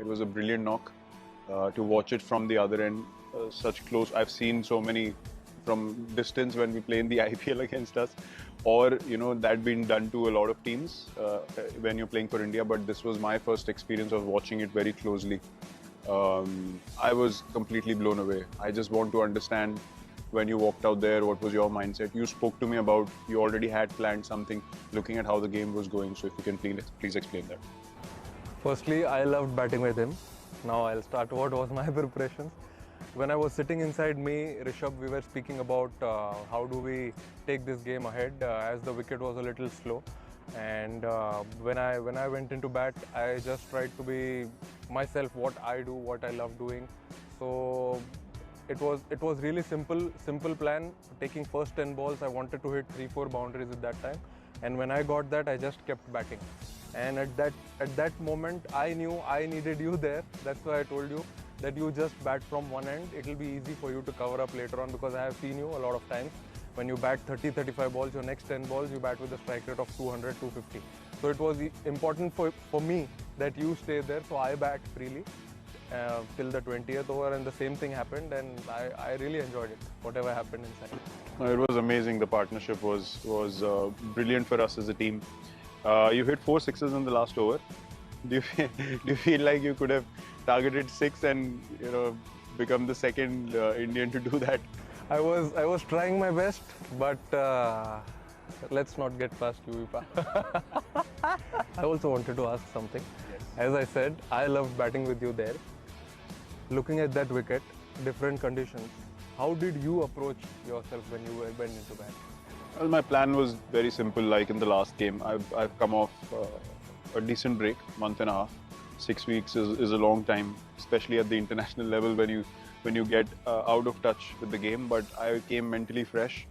It was a brilliant knock. To watch it from the other end, such close. I've seen so many from distance when we play in the IPL against us, or that been done to a lot of teams when you're playing for India. But this was my first experience of watching it very closely. I was completely blown away. I just want to understand, when you walked out there, what was your mindset? You spoke to me about you already had planned something, looking at how the game was going. So if you can please explain that. Firstly, I loved batting with him. Now I'll start what was my preparations. When I was sitting inside me, Rishabh, we were speaking about how do we take this game ahead as the wicket was a little slow. And when I went into bat, I just tried to be myself, what I do, what I love doing. So it was really simple plan. Taking first 10 balls, I wanted to hit 3-4 boundaries at that time. And when I got that, I just kept batting. And at that moment, I knew I needed you there. That's why I told you that you just bat from one end. It will be easy for you to cover up later on, because I have seen you a lot of times. When you bat 30-35 balls, your next 10 balls, you bat with a strike rate of 200-250. So it was important for me that you stay there. So I bat freely till the 20th over, and the same thing happened, and I really enjoyed it, whatever happened inside. It was amazing. The partnership was brilliant for us as a team. You hit 4 sixes in the last over. Do you feel like you could have targeted 6 and become the second Indian to do that? I was trying my best, but let's not get past UVPA. I also wanted to ask something. Yes. As I said, I loved batting with you there. Looking at that wicket, different conditions, how did you approach yourself when you went into bat? Well, my plan was very simple. Like in the last game, I've come off a decent break, month and a half. 6 weeks is a long time, especially at the international level when you get out of touch with the game. But I came mentally fresh.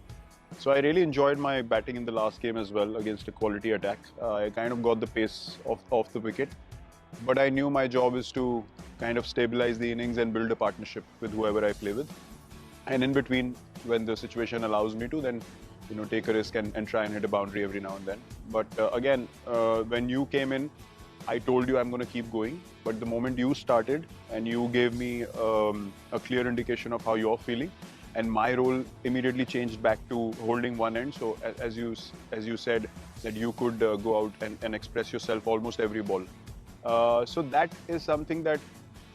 So I really enjoyed my batting in the last game as well against a quality attack. I kind of got the pace off the wicket. But I knew my job is to kind of stabilize the innings and build a partnership with whoever I play with. And in between, when the situation allows me to, then take a risk and try and hit a boundary every now and then. But again, when you came in, I told you I'm going to keep going. But the moment you started and you gave me a clear indication of how you're feeling, and my role immediately changed back to holding one end. So as you said, that you could go out and express yourself almost every ball. So that is something that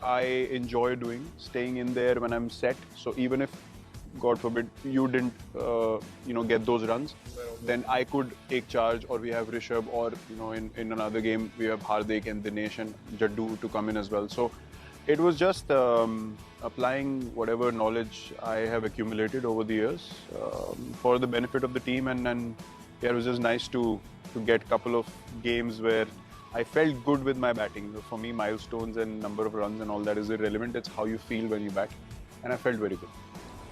I enjoy doing, staying in there when I'm set. So even if, God forbid, you didn't, get those runs, then I could take charge, or we have Rishabh, or, in another game, we have Hardik and Dinesh and Jaddu to come in as well. So it was just applying whatever knowledge I have accumulated over the years for the benefit of the team. And yeah, it was just nice to get a couple of games where I felt good with my batting. For me, milestones and number of runs and all that is irrelevant. It's how you feel when you bat. And I felt very good.